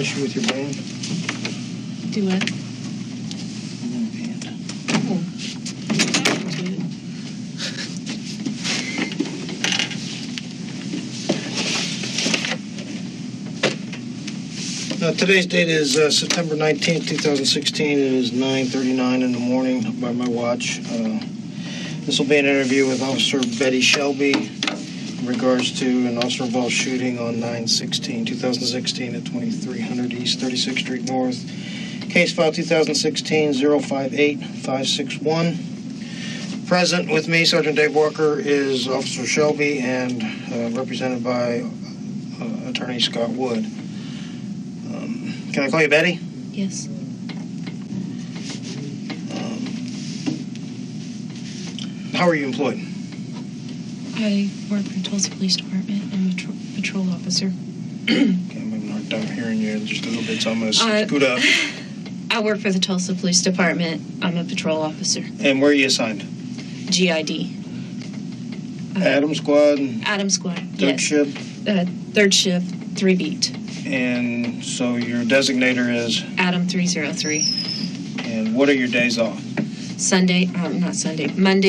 issue with your band? Do what? Today's date is September 19th, 2016. It is 9:39 in the morning by my watch. This will be an interview with Officer Betty Shelby in regards to an officer-involved shooting on 9/16/2016 at 2300 East 36th Street North. Case file 2016-058-561. Present with me, Sergeant Dave Walker, is Officer Shelby and represented by Attorney Scott Wood. Can I call you Betty? Yes. How are you employed? I work for the Tulsa Police Department. I'm a patrol officer. Okay, I'm having a hard time hearing you just a little bit, so I'm going to scoot up. I work for the Tulsa Police Department. I'm a patrol officer. And where are you assigned? GID. Adam Squad? Adam Squad, Third yes. shift? Third shift, 3 beat. And so your designator is? Adam 303. And what are your days off? Monday,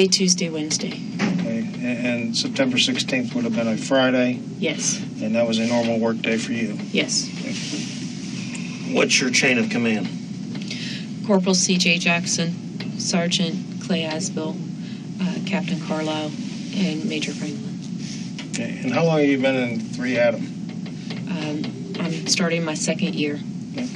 Tuesday, Wednesday. Okay, and September 16th would have been a Friday? Yes. And that was a normal work day for you? Yes. Okay. What's your chain of command? Corporal C.J. Jackson, Sergeant Clay Asbill, Captain Carlisle, and Major Franklin. Okay, and how long have you been in 3 Adam? I'm starting my 2nd year. Okay.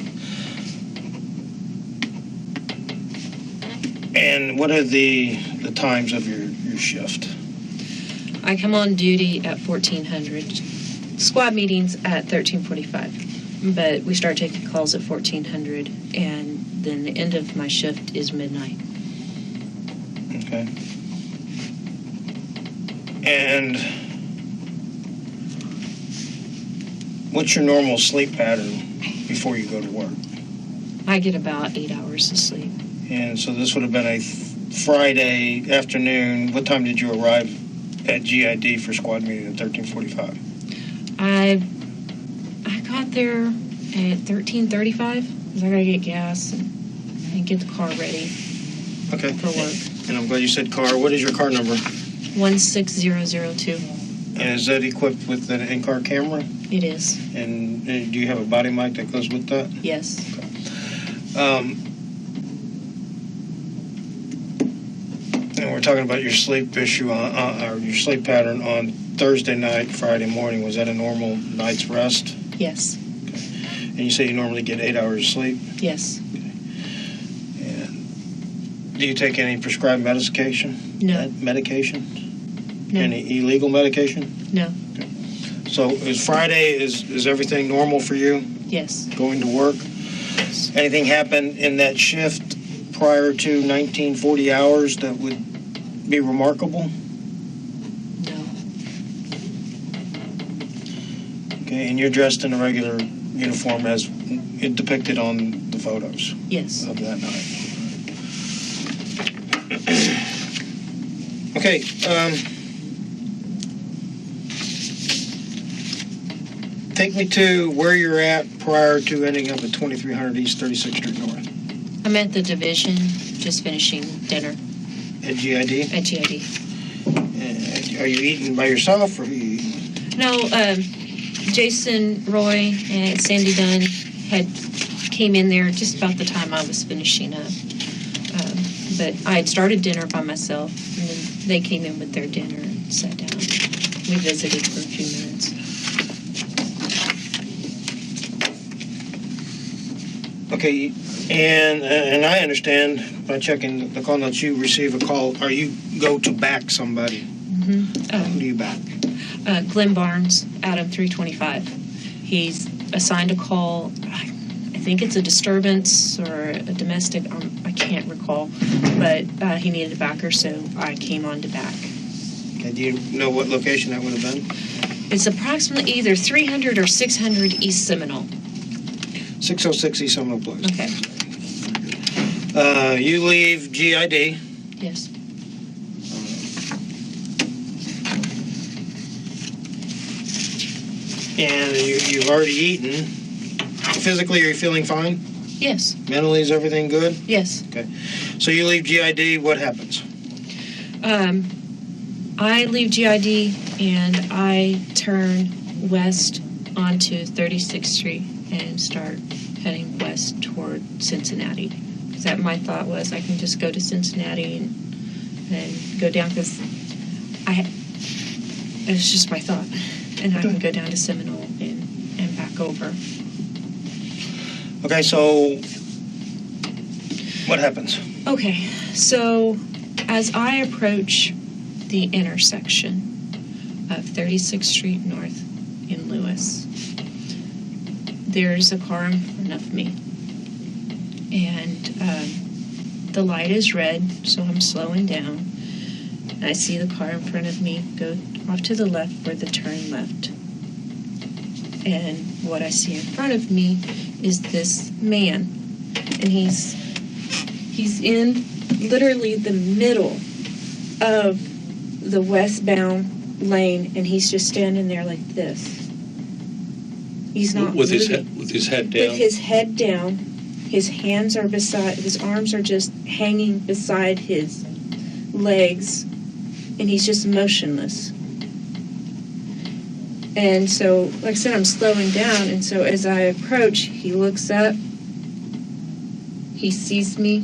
And what are the times of your shift? I come on duty at 1400. Squad meetings at 1345. But we start taking calls at 1400, and then the end of my shift is midnight. Okay. And what's your normal sleep pattern before you go to work? I get about 8 hours of sleep. And so this would have been a Friday afternoon. What time did you arrive at GID for squad meeting at 1345? I got there at 1335 because I got to get gas and get the car ready for work. And I'm glad you said car. What is your car number? 16002. And is that equipped with an in-car camera? It is. And do you have a body mic that goes with that? Yes. Okay. And we're talking about your sleep issue or your sleep pattern on Thursday night, Friday morning. Was that a normal night's rest? Yes. Okay. And you say you normally get 8 hours of sleep? Yes. Okay. And do you take any prescribed medication? No. Medication? No. Any illegal medication? No. Okay. So is Friday, is everything normal for you? Yes. Going to work? Yes. Anything happen in that shift prior to 1940 hours that would be remarkable? No. Okay, and you're dressed in a regular uniform as depicted on the photos? Yes. Of that night. Okay, take me to where you're at prior to ending up at 2300 East 36th Street North. I'm at the division, just finishing dinner. At GID? At GID. Are you eating by yourself, or are you eating? No, Jason, Roy, and Sandy Dunn came in there just about the time I was finishing up. But I had started dinner by myself, and then they came in with their dinner and sat down. We visited for a few minutes. Okay, and I understand by checking the call notes, you receive a call, or you go to back somebody. Mm-hmm. Who do you back? Glenn Barnes, Adam 325. He's assigned a call. I think it's a disturbance or a domestic. I can't recall, but he needed a backer, so I came on to back. Okay, do you know what location that would have been? It's approximately either 300 or 600 East Seminole. 606 East Seminole Place. Okay. You leave GID. Yes. And you've already eaten. physically, are you feeling fine? Yes. Mentally, is everything good? Yes. Okay. So you leave GID, what happens? I leave GID and I turn west onto 36th Street and start heading west toward Cincinnati. Because that my thought was I can just go to Cincinnati and go down, because it was just my thought. And I can go down to Seminole and back over. Okay, so what happens? Okay, so as I approach the intersection of 36th Street North in Lewis, there's a car in front of me. And the light is red, so I'm slowing down. I see the car in front of me go off to the left where the turn left. And what I see in front of me is this man. And he's in literally the middle of the westbound lane, and he's just standing there like this. He's not with his moving. with his head down. With his head down, his hands are beside, his arms are just hanging beside his legs, and he's just motionless. And so, like I said, I'm slowing down, and so as I approach, he looks up, he sees me,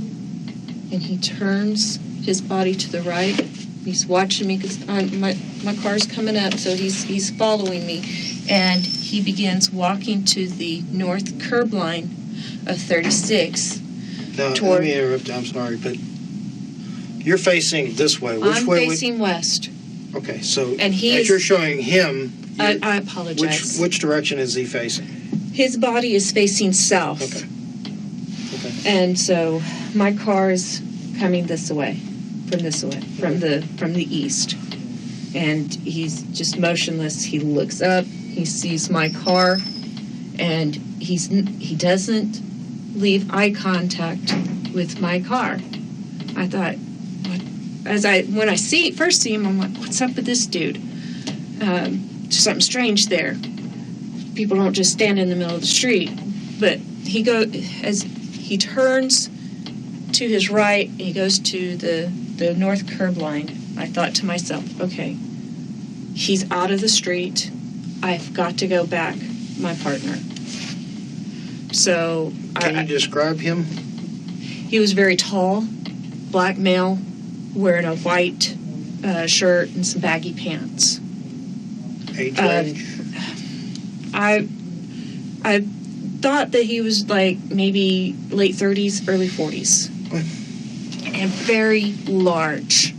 and he turns his body to the right. He's watching me because my car's coming up, so he's following me, and he begins walking to the north curb line of 36. Now, toward, let me interrupt. I'm sorry, but you're facing this way. Which I'm way? facing west. Okay, so And he as is- you're showing him, I apologize. which direction is he facing? His body is facing south. Okay. Okay. And so my car is coming this way, from the east. And he's just motionless. He looks up, he sees my car, and he doesn't leave eye contact with my car. I thought, when I first see him, I'm like, what's up with this dude? Something strange there. People don't just stand in the middle of the street. But as he turns to his right, he goes to the north curb line. I thought to myself, okay, he's out of the street. I've got to go back my partner. So Can you describe him? he was very tall, black male, wearing a white shirt and some baggy pants. Age range? I thought that he was like maybe late 30s, early 40s. And very large.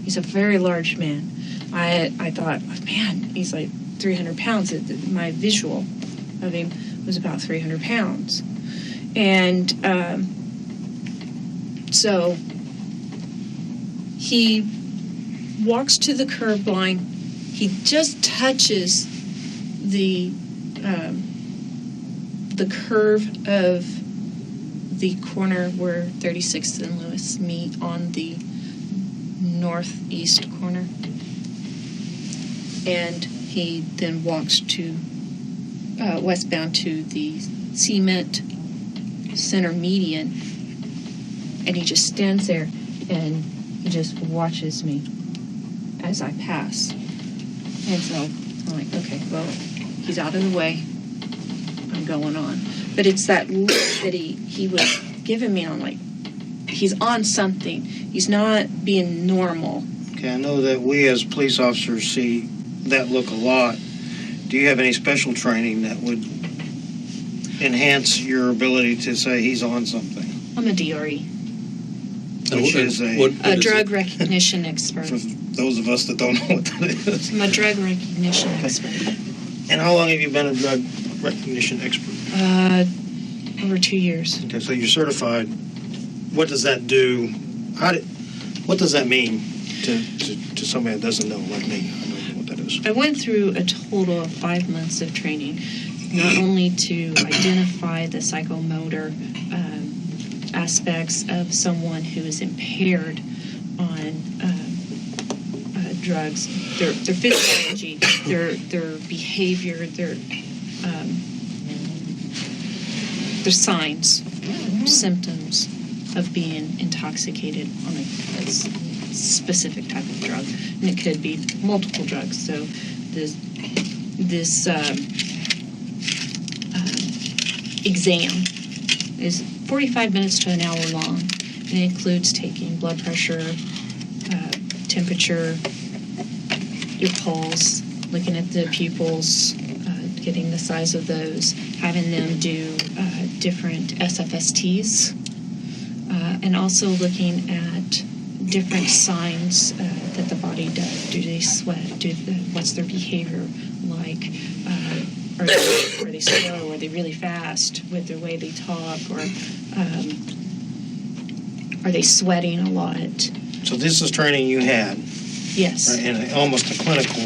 He's a very large man. I thought, man, he's like 300 pounds. My visual of him was about 300 pounds. And so he walks to the curb line. He just touches the curve of the corner where 36th and Lewis meet on the northeast corner. And he then walks to westbound to the cement center median, and he just stands there and he just watches me as I pass. And so I'm like, okay, well, he's out of the way. I'm going on. But it's that look that he was giving me. I'm like, he's on something. He's not being normal. Okay, I know that we as police officers see that look a lot. Do you have any special training that would enhance your ability to say he's on something? I'm a DRE, Which is a drug recognition expert. For those of us that don't know what that is. I'm a drug recognition expert. And how long have you been a drug recognition expert? Over 2 years. Okay, so you're certified. What does that do? What does that mean to somebody that doesn't know, like me? I don't know what that is. I went through a total of 5 months of training, not only to identify the psychomotor aspects of someone who is impaired on drugs, their physiology, their behavior, the signs, symptoms of being intoxicated on a specific type of drug. And it could be multiple drugs. So this exam is 45 minutes to an hour long. And it includes taking blood pressure, temperature, your pulse, looking at the pupils, getting the size of those, having them do different SFSTs, and also looking at different signs that the body does. Do they sweat? What's their behavior like? Are they slow? Are they really fast with the way they talk? Or are they sweating a lot? So this is training you had? Yes. Right, in almost a clinical.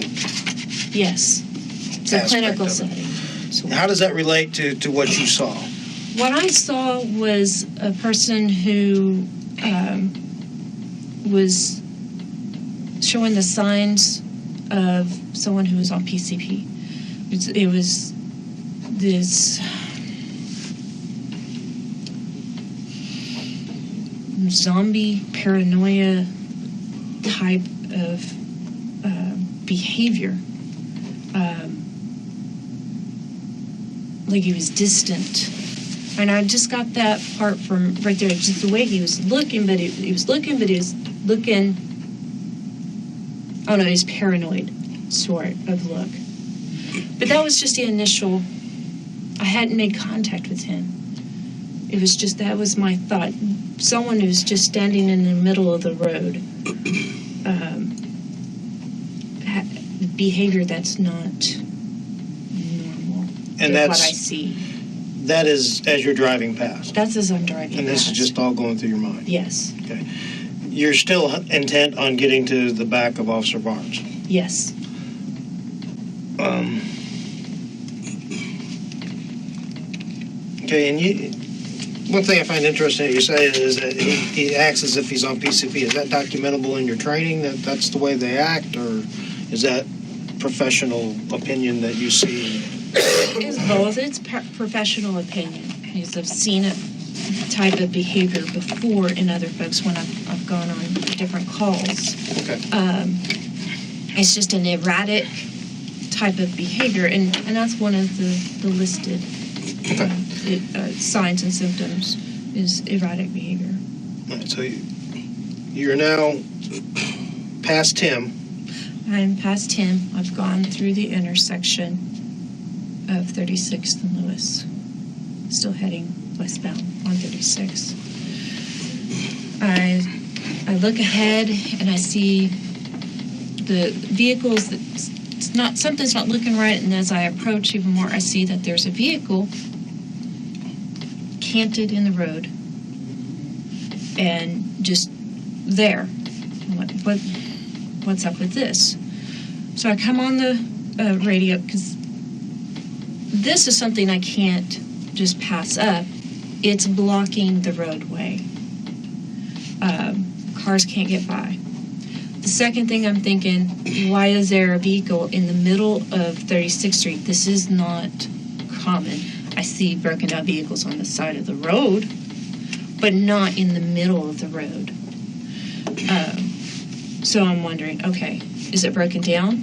Yes. It's a clinical setting. So how does that relate to what you saw? What I saw was a person who was showing the signs of someone who was on PCP. It was this zombie paranoia type of behavior. Like he was distant. And I just got that part from right there. Just the way he was looking, but he was looking. Oh no, he's paranoid sort of look. But that was just the initial. I hadn't made contact with him. It was just, that was my thought. Someone who's just standing in the middle of the road. Behavior that's not normal. And that's what I see. That is as you're driving past. That's as I'm driving and this past. is just all going through your mind. Yes. Okay. You're still intent on getting to the back of Officer Barnes. Yes. Okay, and one thing I find interesting that you say is that he acts as if he's on PCP. Is that documentable in your training, that's the way they act, or is that professional opinion that you see? It's both. It's professional opinion. Because I've seen a type of behavior before in other folks when I've gone on different calls. Okay. It's just an erratic type of behavior, and that's one of the listed signs and symptoms is erratic behavior. All right, so you're now past him. I'm past him. I've gone through the intersection of 36th and Lewis. Still heading westbound on 36. I look ahead and I see the vehicles that something's not looking right, and as I approach even more, I see that there's a vehicle canted in the road and just there. I'm like, what's up with this? So I come on the radio, because this is something I can't just pass up. It's blocking the roadway. Cars can't get by. The second thing I'm thinking, why is there a vehicle in the middle of 36th Street? This is not common. I see broken down vehicles on the side of the road, but not in the middle of the road. So I'm wondering, okay, is it broken down?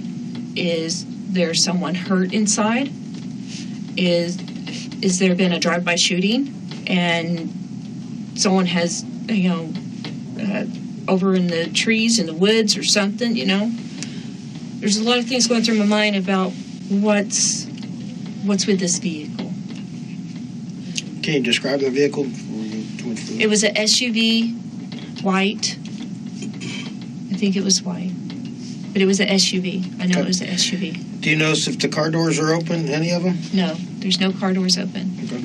Is there someone hurt inside? Is there been a drive-by shooting and someone has, over in the trees in the woods or something, There's a lot of things going through my mind about what's with this vehicle. Can you describe the vehicle? It was an SUV, white. I think it was white. But it was an SUV. I know it was an SUV. Do you notice if the car doors are open, any of them? No, there's no car doors open. Okay.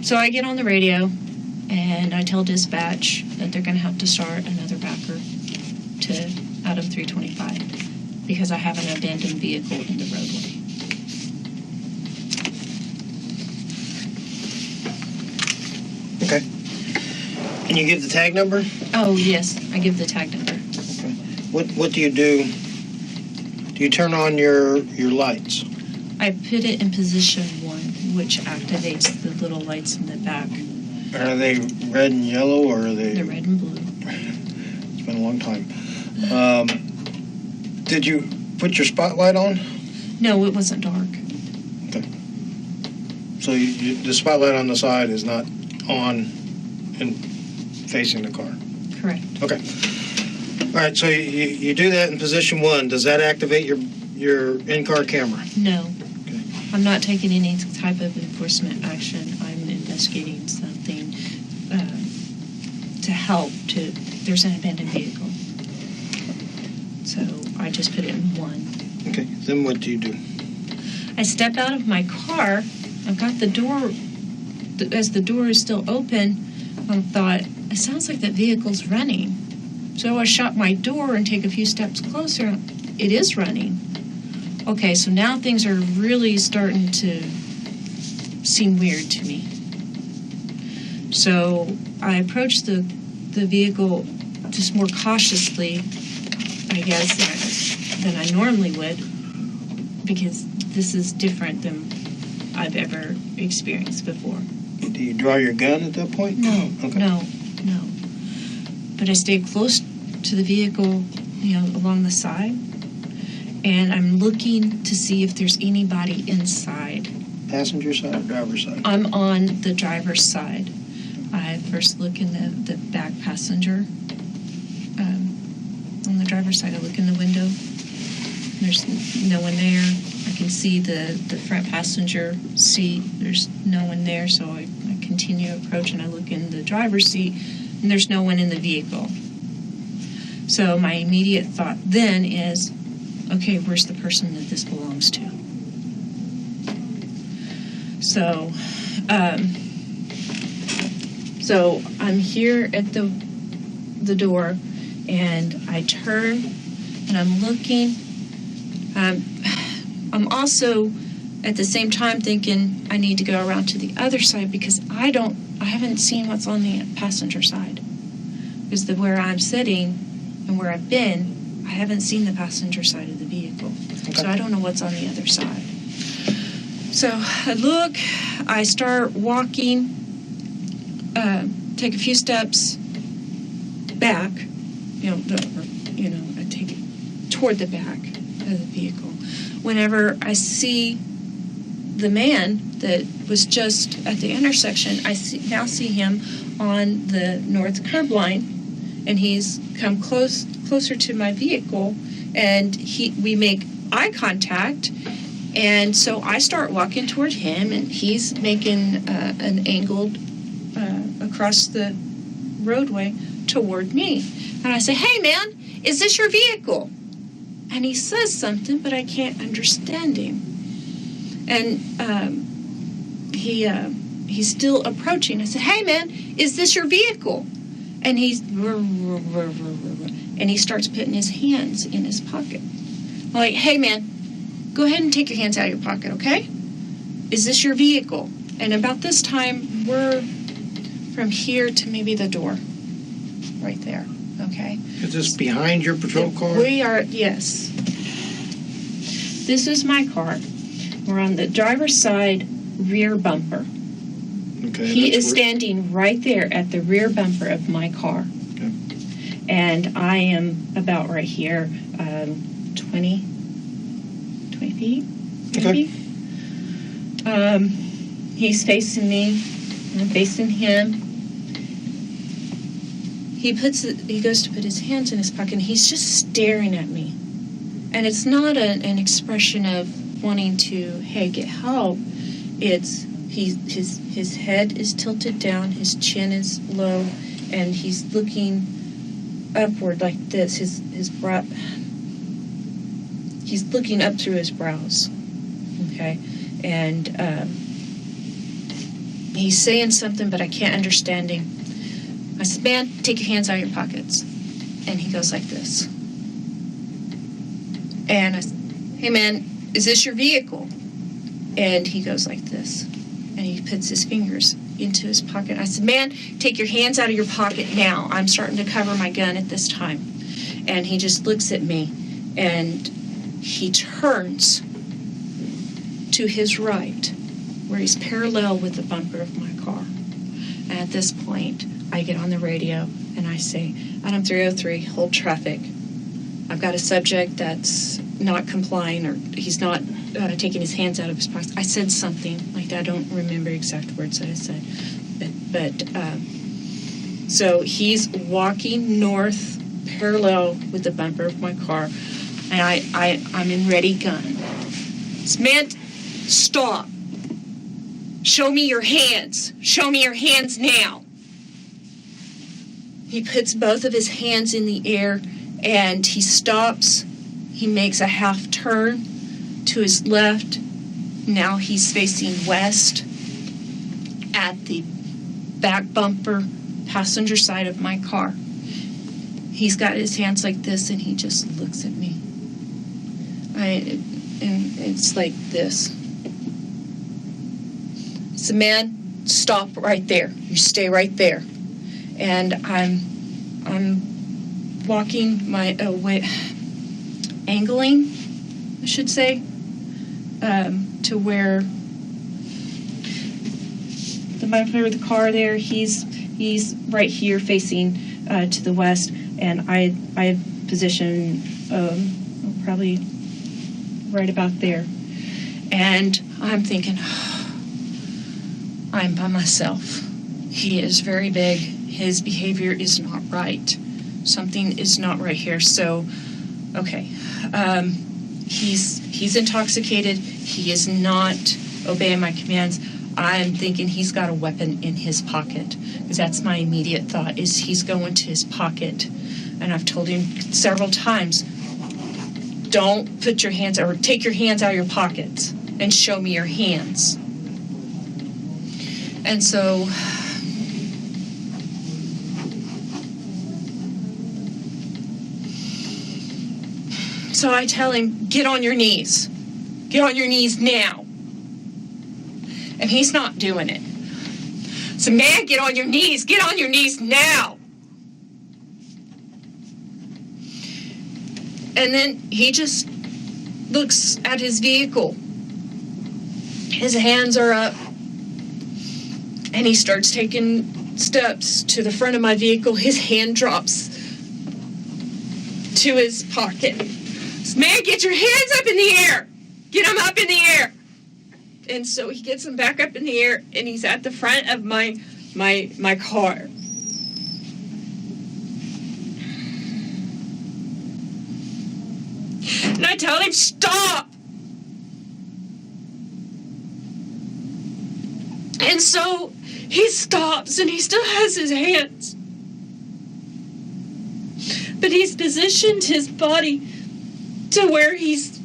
So I get on the radio, and I tell dispatch that they're going to have to start another backer out of 325 because I have an abandoned vehicle in the roadway. Okay. Can you give the tag number? Oh, yes, I give the tag number. Okay. What do you do? Do you turn on your lights? I put it in position 1, which activates the little lights in the back. Are they red and yellow, or are they? They're red and blue. It's been a long time. Did you put your spotlight on? No, it wasn't dark. Okay. So the spotlight on the side is not on and facing the car? Correct. Okay. All right, so you do that in position 1. Does that activate your in-car camera? No. Okay. I'm not taking any type of enforcement action. I'm investigating something to help. There's an abandoned vehicle. So I just put it in 1. Okay, then what do you do? I step out of my car. I've got the door, as the door is still open, I thought, it sounds like that vehicle's running. So I shut my door and take a few steps closer. It is running. Okay, so now things are really starting to seem weird to me. So I approach the vehicle just more cautiously, I guess, than I normally would, because this is different than I've ever experienced before. Do you draw your gun at that point? No, Okay. no. But I stayed close to the vehicle, along the side, and I'm looking to see if there's anybody inside. Passenger side or driver's side? I'm on the driver's side. I first look in the back passenger. On the driver's side, I look in the window. There's no one there. I can see the front passenger seat. There's no one there, so I continue to approach, and I look in the driver's seat, and there's no one in the vehicle. So my immediate thought then is, okay, where's the person that this belongs to? So I'm here at the door, and I turn, and I'm looking. I'm also at the same time thinking I need to go around to the other side, because I haven't seen what's on the passenger side. Because where I'm sitting and where I've been, I haven't seen the passenger side of the vehicle. Okay. So I don't know what's on the other side. So I look, I start walking, take a few steps back, I take it toward the back of the vehicle. Whenever I see the man that was just at the intersection, I now see him on the north curb line, and he's come closer to my vehicle, and we make eye contact, and so I start walking toward him, and he's making an angled across the roadway toward me. And I say, "Hey man, is this your vehicle?" And he says something, but I can't understand him. And he's still approaching. I said, "Hey man, is this your vehicle?" And he starts putting his hands in his pocket. I'm like, "Hey man, go ahead and take your hands out of your pocket, okay? Is this your vehicle?" And about this time, we're from here to maybe the door, right there, okay? Is this behind your patrol car? We are, yes. This is my car. We're on the driver's side rear bumper. Okay. He is standing right there at the rear bumper of my car. Okay. And I am about right here, 20 feet, maybe. Okay. He's facing me, I'm facing him. He goes to put his hands in his pocket, and he's just staring at me. And it's not an expression of wanting to, hey, get help. It's his head is tilted down, his chin is low, and he's looking upward like this. His brow, he's looking up through his brows. Okay, and he's saying something, but I can't understand him. I said, "Man, take your hands out of your pockets." And he goes like this. And I said, "Hey man, is this your vehicle?" And he goes like this. And he puts his fingers into his pocket. I said, "Man, take your hands out of your pocket now. I'm starting to cover my gun at this time." And he just looks at me, and he turns to his right, where he's parallel with the bumper of my car. And at this point, I get on the radio and I say, Adam 303, hold traffic. I've got a subject that's not complying, or he's not taking his hands out of his pockets. I said something like that. I don't remember exact words that I said. So he's walking north parallel with the bumper of my car, and I'm in ready gun. This man, stop. Show me your hands. Show me your hands now. He puts both of his hands in the air, and he stops. He makes a half turn to his left. Now he's facing west at the back bumper passenger side of my car. He's got his hands like this, and he just looks at me. And it's like this. So, man, stop right there. You stay right there. And I'm walking my way, angling, I should say, to where the bumper of the car there. He's right here facing to the west, and I position probably right about there. And I'm thinking, I'm by myself. He is very big. His behavior is not right. Something is not right here. So, okay. He's intoxicated. He is not obeying my commands. I'm thinking he's got a weapon in his pocket, because that's my immediate thought, is he's going to his pocket. And I've told him several times, don't put your hands, or take your hands out of your pockets and show me your hands. And so I tell him, get on your knees. Get on your knees now. And he's not doing it. So, man, get on your knees. Get on your knees now. And then he just looks at his vehicle. His hands are up. And he starts taking steps to the front of my vehicle. His hand drops to his pocket. Man, get your hands up in the air. Get them up in the air. And so he gets them back up in the air, and he's at the front of my car. And I tell him, stop. And so he stops, and he still has his hands. But he's positioned his body to where he's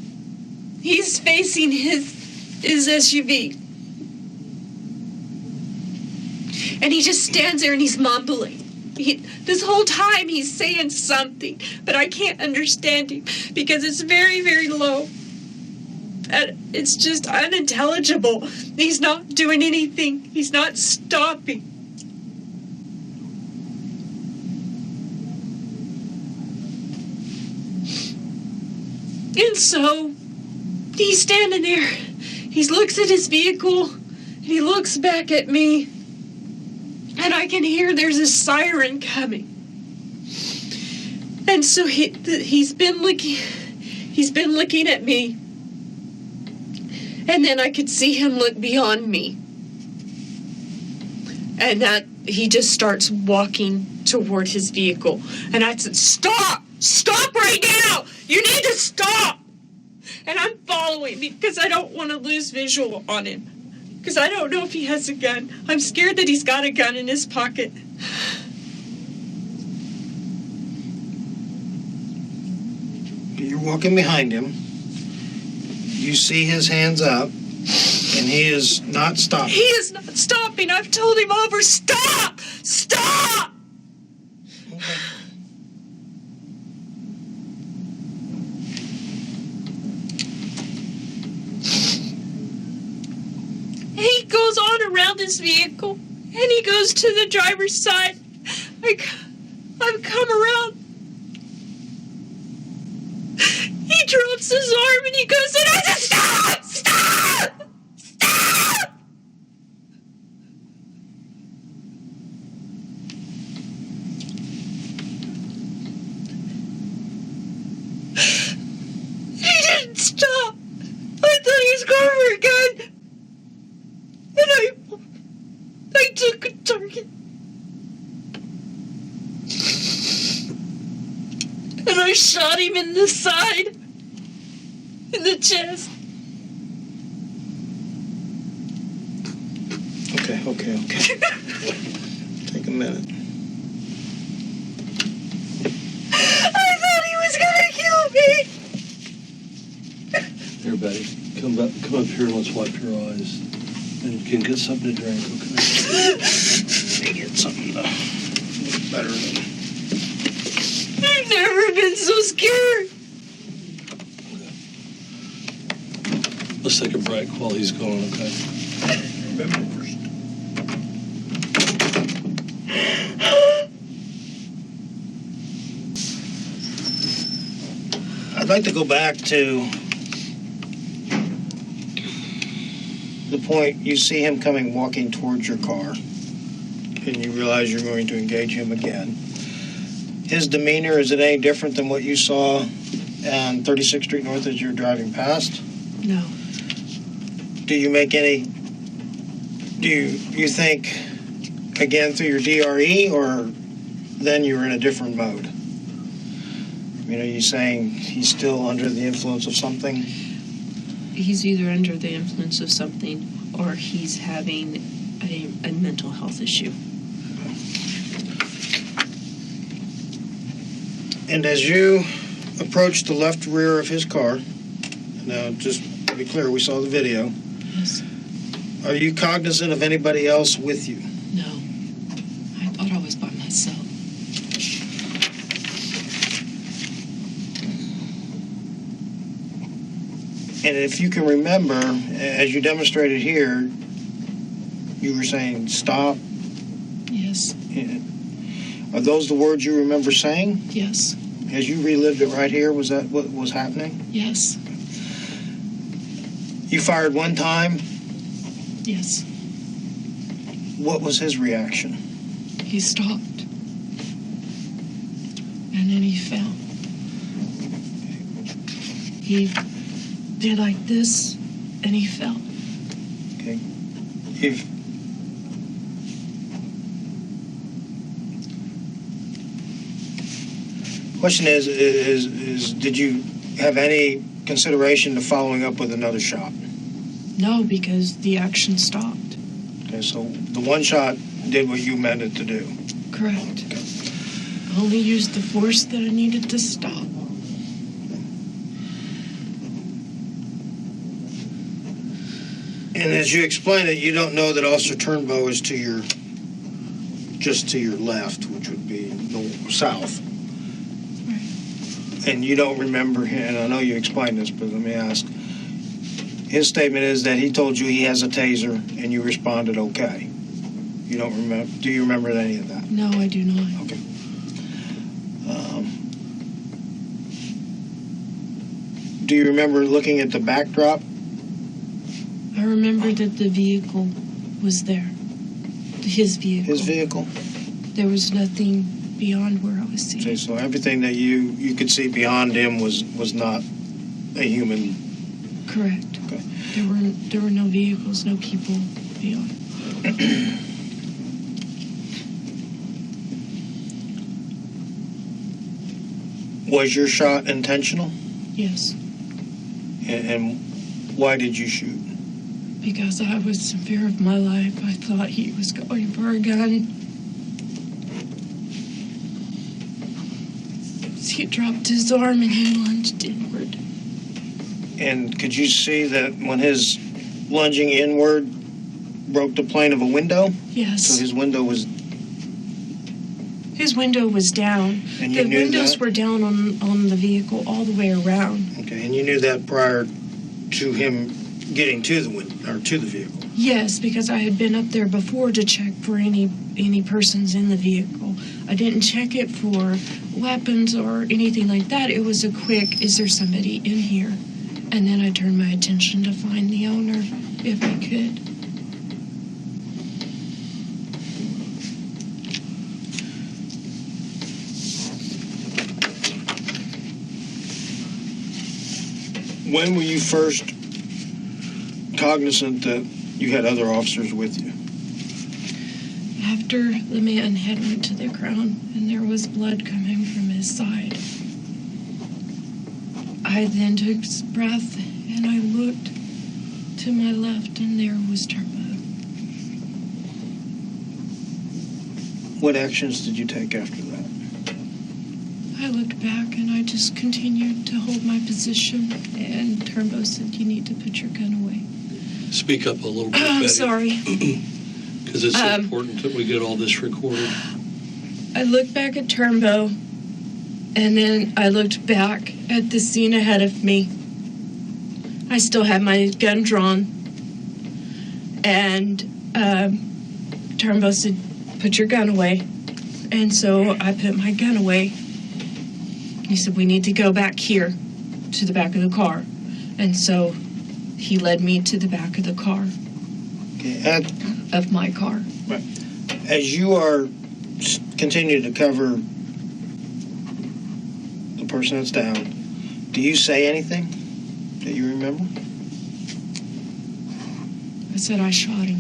facing his SUV. And he just stands there and he's mumbling. This whole time he's saying something, but I can't understand him because it's very, very low. And it's just unintelligible. He's not doing anything. He's not stopping. And so he's standing there. He looks at his vehicle. And he looks back at me. And I can hear there's a siren coming. And so he's been looking at me. And then I could see him look beyond me. And that he just starts walking toward his vehicle. And I said, stop! Stop right now! You need to stop! And I'm following because I don't want to lose visual on him. Because I don't know if he has a gun. I'm scared that he's got a gun in his pocket. You're walking behind him. You see his hands up, and he is not stopping. He is not stopping. I've told him over, stop! Stop! Okay. He goes on around his vehicle, and he goes to the driver's side. I've come around. He drops his arm, and he goes, and I said, stop! Stop! Stop! wouldn't stop. I thought he was going for a gun. And I took a target. And I shot him in the side, in the chest. Okay. Take a minute. I thought he was gonna kill me. Here, Betty, come up here and let's wipe your eyes. And you can get something to drink, okay? Let me get something to look better than. I've never been so scared. Let's take a break while he's gone, okay? Remember first. I'd like to go back to the point you see him walking towards your car, and you realize you're going to engage him again. His demeanor, is it any different than what you saw on 36th Street North as you're driving past? No. Do you think, again, through your DRE, or then you were in a different mode? Are you saying he's still under the influence of something? He's either under the influence of something or he's having a mental health issue. And as you approached the left rear of his car, now just to be clear, we saw the video. Yes. Are you cognizant of anybody else with you? No. I thought I was by myself. And if you can remember, as you demonstrated here, you were saying stop. Yes. Are those the words you remember saying? Yes. As you relived it right here, was that what was happening? Yes. You fired one time. Yes. What was his reaction? He stopped. And then he fell. He did like this, and he fell. Okay. Question is did you have any consideration to following up with another shot? No, because the action stopped. Okay, so the one shot did what you meant it to do. Correct. I only used the force that I needed to stop. And as you explain it, you don't know that Officer Turnbow is just to your left, which would be south. Right. And you don't remember him, and I know you explained this, but let me ask. His statement is that he told you he has a taser, and you responded okay. You don't remember? Do you remember any of that? No, I do not. Okay. Do you remember looking at the backdrop? I remember that the vehicle was there. His vehicle. His vehicle? There was nothing beyond where I was seeing. Okay, so everything that you could see beyond him was not a human. Correct. Okay. There were no vehicles, no people beyond. Was your shot intentional? Yes. And why did you shoot? Because I was in fear of my life. I thought he was going for a gun. He dropped his arm and he lunged inward. And could you see that when his lunging inward broke the plane of a window? Yes. So his window was... His window was down. And you the knew windows that? were down on the vehicle all the way around. Okay, and you knew that prior to him getting to the window, or to the vehicle? Yes, because I had been up there before to check for any persons in the vehicle. I didn't check it for weapons or anything like that. It was a quick, is there somebody in here? And then I turned my attention to find the owner, if I could. When were you first cognizant that you had other officers with you? After the man had went to the ground and there was blood coming from his side, I then took a breath and I looked to my left and there was Turbo. What actions did you take after that? I looked back and I just continued to hold my position, and Turbo said, "You need to put your gun away." Speak up a little bit, I'm Betty. sorry. Because it's important that we get all this recorded. I looked back at Turnbow, and then I looked back at the scene ahead of me. I still had my gun drawn, and Turnbow said, "Put your gun away." And so I put my gun away. He said, "We need to go back here to the back of the car." And so he led me to the back of the car, Okay. of my car. As you are continuing to cover the person that's down, do you say anything that you remember? I said, "I shot him."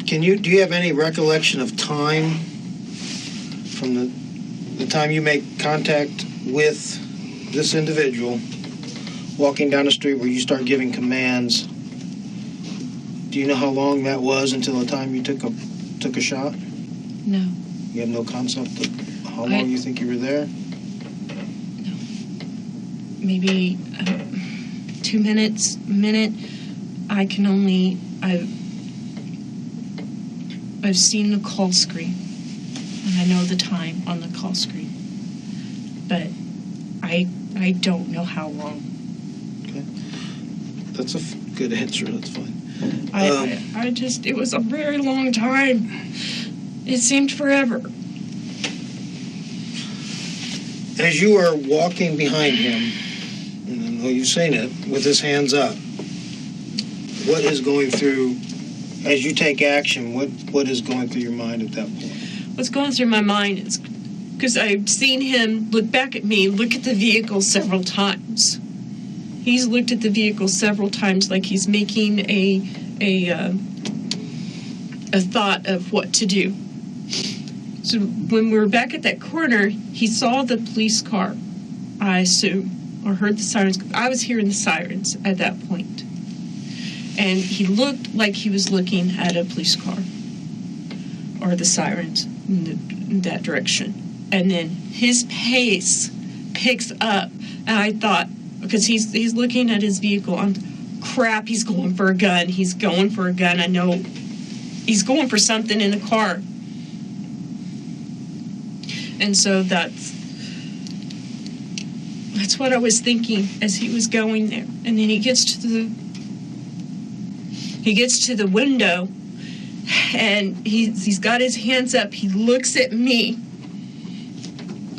Do you have any recollection of time from the time you make contact with this individual, walking down the street where you start giving commands? Do you know how long that was until the time you took a shot? No. You have no concept of how long you think you were there? No. Maybe 2 minutes, a minute. I've seen the call screen, and I know the time on the call screen, but I don't know how long. Okay. That's a good answer. That's fine. It was a very long time. It seemed forever. As you are walking behind him, and I know you've seen it, with his hands up, what is going through, as you take action, what is going through your mind at that point? What's going through my mind is, because I've seen him look back at me, look at the vehicle several times. He's looked at the vehicle several times, like he's making a thought of what to do. So when we were back at that corner, he saw the police car, I assume, or heard the sirens. I was hearing the sirens at that point. And he looked like he was looking at a police car or the sirens in that direction. And then his pace picks up, and I thought, because he's looking at his vehicle, crap, he's going for a gun. He's going for a gun. I know he's going for something in the car. And so that's what I was thinking as he was going there. And then he gets to the window, and he's got his hands up. He looks at me.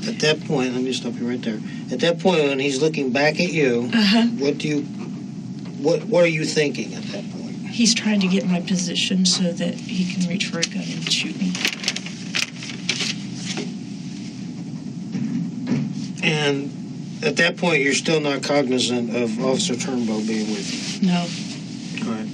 At that point, let me stop you right there. At that point, when he's looking back at you, what are you thinking at that point? He's trying to get my position so that he can reach for a gun and shoot me. And at that point, you're still not cognizant of Officer Turnbow being with you? No. All right.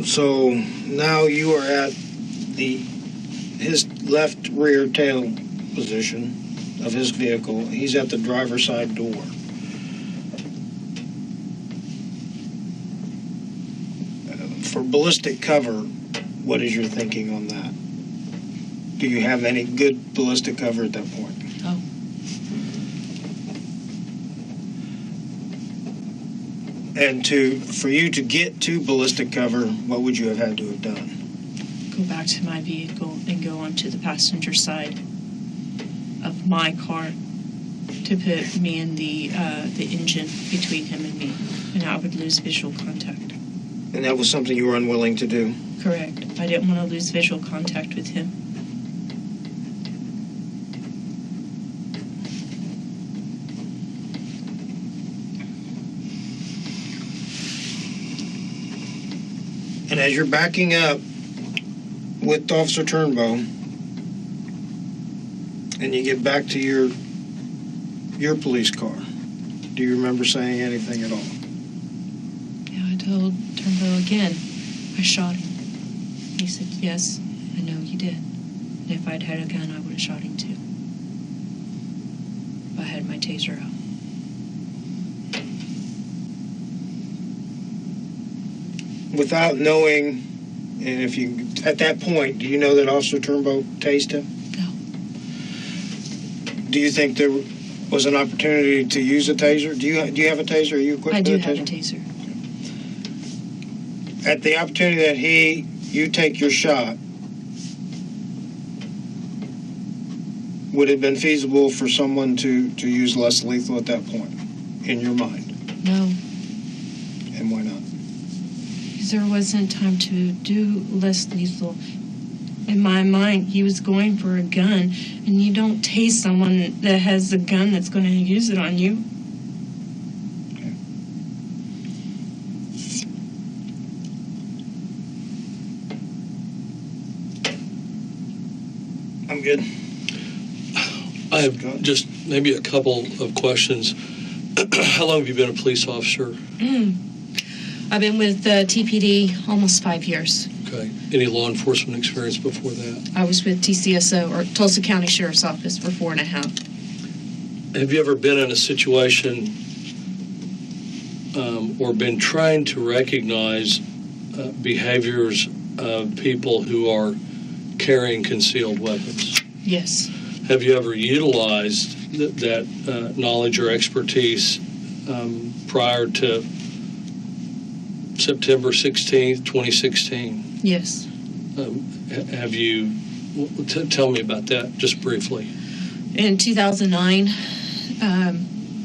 So now you are at his left rear tail position of his vehicle. He's at the driver's side door. For ballistic cover, what is your thinking on that? Do you have any good ballistic cover at that point? Oh. And for you to get to ballistic cover, what would you have had to have done? Go back to my vehicle and go onto the passenger side of my car to put me in the engine between him and me, and I would lose visual contact. And that was something you were unwilling to do? Correct. I didn't want to lose visual contact with him. as you're backing up with Officer Turnbow, and you get back to your police car, do you remember saying anything at all? Yeah, I told Turnbow again, I shot him. He said, yes, I know you did. And if I'd had a gun, I would have shot him too. If I had my taser out. Without knowing, and if you, at that point, do you know that Officer Turnbow tased him? No. Do you think there was an opportunity to use a taser? Do you have a taser? Are you equipped I do with a have taser? a taser. At the opportunity that you take your shot, would it have been feasible for someone to use less lethal at that point, in your mind? No. And why not? Because there wasn't time to do less lethal. In my mind, he was going for a gun, and you don't tase someone that has a gun that's going to use it on you. Okay. I'm good. I have just maybe a couple of questions. How long have you been a police officer? I've been with TPD almost 5 years. Okay. Any law enforcement experience before that? I was with TCSO, or Tulsa County Sheriff's Office, for 4.5. Have you ever been in a situation or been trying to recognize behaviors of people who are carrying concealed weapons? Yes. Have you ever utilized that knowledge or expertise prior to September 16th, 2016? Yes. Have you, tell me about that just briefly. In 2009,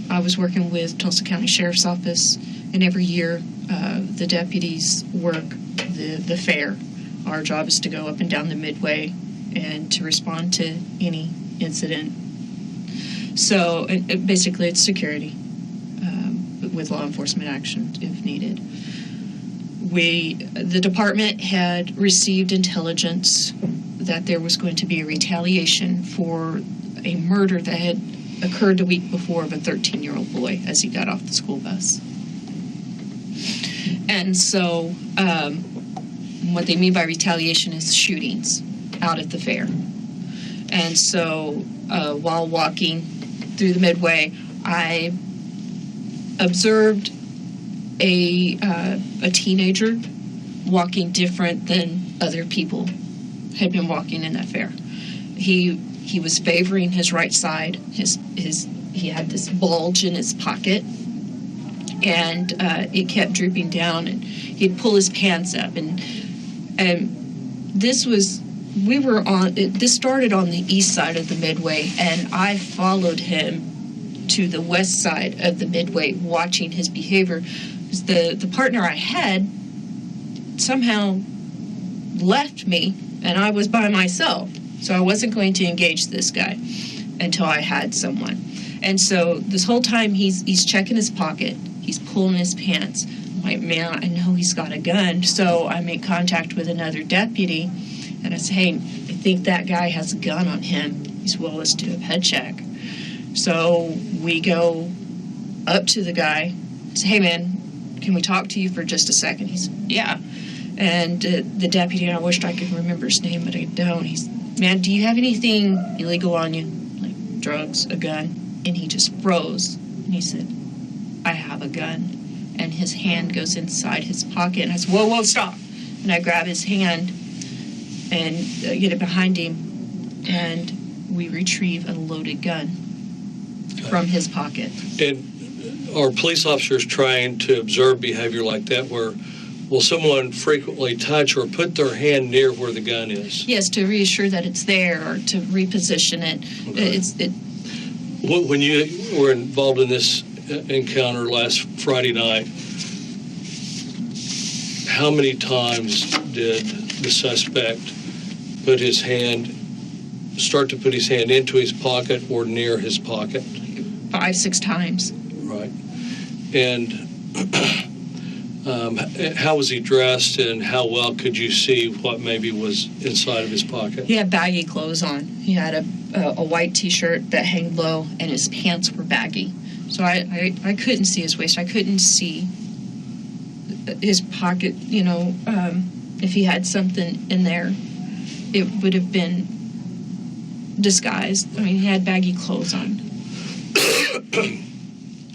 I was working with Tulsa County Sheriff's Office, and every year the deputies work the fair. Our job is to go up and down the midway and to respond to any incident. So basically it's security with law enforcement action if needed. The department had received intelligence that there was going to be a retaliation for a murder that had occurred the week before of a 13-year-old boy as he got off the school bus. And so what they mean by retaliation is shootings out at the fair. And so while walking through the midway, I observed a teenager walking different than other people had been walking in that fair. He was favoring his right side. He had this bulge in his pocket, and it kept drooping down, and he'd pull his pants up, and this started on the east side of the midway, and I followed him to the west side of the midway, watching his behavior. The partner I had somehow left me, and I was by myself, so I wasn't going to engage this guy until I had someone. And so this whole time he's checking his pocket, he's pulling his pants. I'm like, man, I know he's got a gun. So I make contact with another deputy, and I say, hey, I think that guy has a gun on him. He's well, let's do a head check. So we go up to the guy, say, hey man, can we talk to you for just a second? He's, yeah. And the deputy, and I wished I could remember his name, but I don't. He's, man, do you have anything illegal on you? Like drugs, a gun? And he just froze. And he said, I have a gun. And his hand goes inside his pocket. And I said, whoa, stop. And I grab his hand and get it behind him. And we retrieve a loaded gun from his pocket. And are police officers trying to observe behavior like that where will someone frequently touch or put their hand near where the gun is? Yes, to reassure that it's there or to reposition it. Okay. When you were involved in this encounter last Friday night, how many times did the suspect start to put his hand into his pocket or near his pocket? 5-6 times. Right. And How was he dressed, and how well could you see what maybe was inside of his pocket? He had baggy clothes on. He had a white T-shirt that hung low, and his pants were baggy. So I couldn't see his waist. I couldn't see his pocket. If he had something in there, it would have been disguised. I mean, he had baggy clothes on.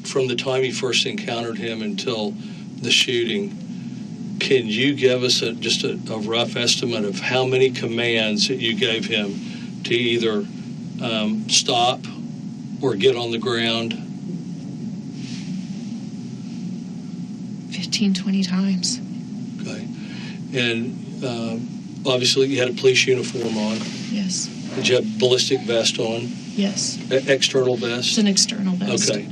From the time you first encountered him until the shooting, can you give us just a rough estimate of how many commands that you gave him to either stop or get on the ground? 15, 20 times. Okay. And obviously you had a police uniform on. Yes. Did you have ballistic vest on? Yes. External vest? It's an external vest. Okay.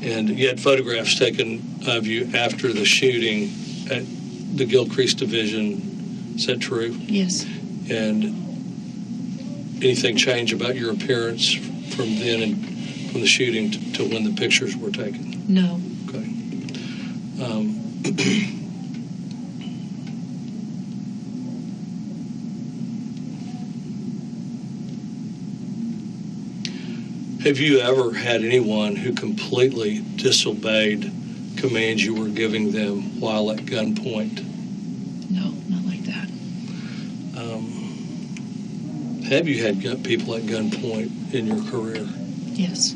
And you had photographs taken of you after the shooting at the Gilcrease Division. Is that true? Yes. And anything change about your appearance from then and from the shooting to when the pictures were taken? No. Okay. Have you ever had anyone who completely disobeyed commands you were giving them while at gunpoint? No, not like that. Have you had people at gunpoint in your career? Yes.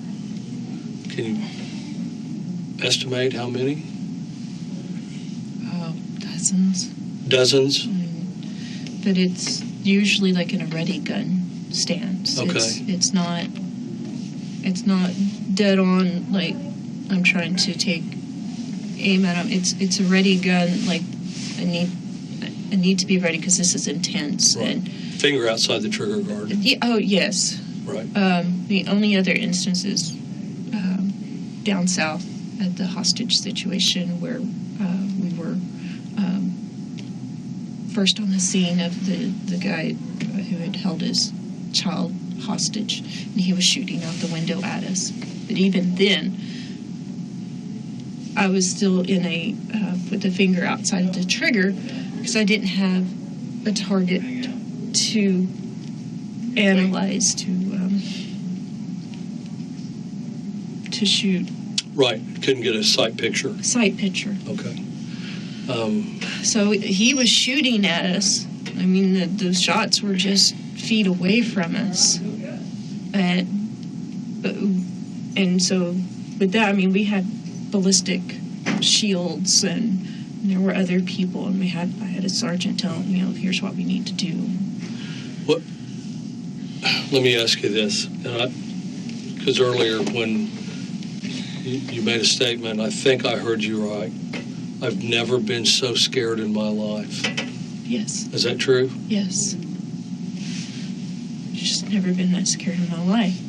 Can you estimate how many? Dozens. Dozens? But it's usually like in a ready gun stance. Okay. It's not dead on, like I'm trying to take aim at them. It's a ready gun, like I need to be ready because this is intense. Right. And Finger outside the trigger guard. oh yes. Right. The only other instance is down south at the hostage situation where we were first on the scene of the guy who had held his child hostage, and he was shooting out the window at us. But even then, I was still in a with the finger outside of the trigger because I didn't have a target to analyze to shoot. Right. Couldn't get a sight picture. Sight picture. Okay. So he was shooting at us. I mean, the shots were just feet away from us. And so with that, I mean, we had ballistic shields, and there were other people, and I had a sergeant telling here's what we need to do. What? Let me ask you this, because earlier when you made a statement, I think I heard you right. I've never been so scared in my life. Yes. Is that true? Yes. Just never been that scared in my life.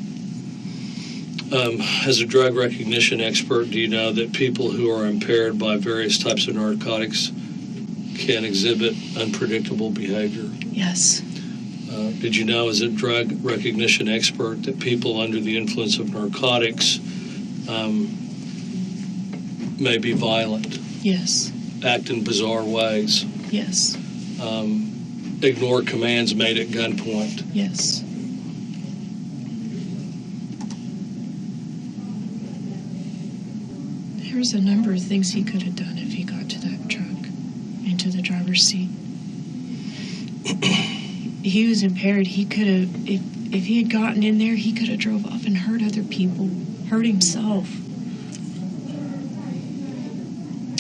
As a drug recognition expert, do you know that people who are impaired by various types of narcotics can exhibit unpredictable behavior? Yes. Did you know, as a drug recognition expert, that people under the influence of narcotics may be violent, Yes. act in bizarre ways, Yes. ignore commands made at gunpoint? Yes. There's a number of things he could have done if he got to that truck, into the driver's seat. He was impaired. He could have, if he had gotten in there, he could have drove off and hurt other people, hurt himself.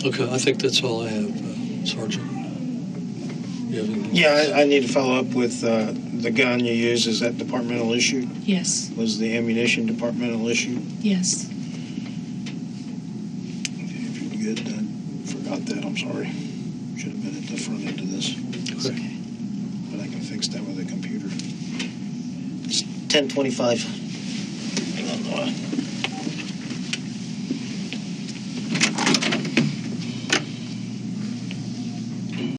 Okay, I think that's all I have, Sergeant. You have anything? Yeah, I need to follow up with the gun you use. Is that departmental issued? Yes. Was the ammunition departmental issued? Yes. Okay, if you're good, I forgot that. I'm sorry. Should have been at the front end of this. Okay. But I can fix that with a computer. It's 10:25. Hang on.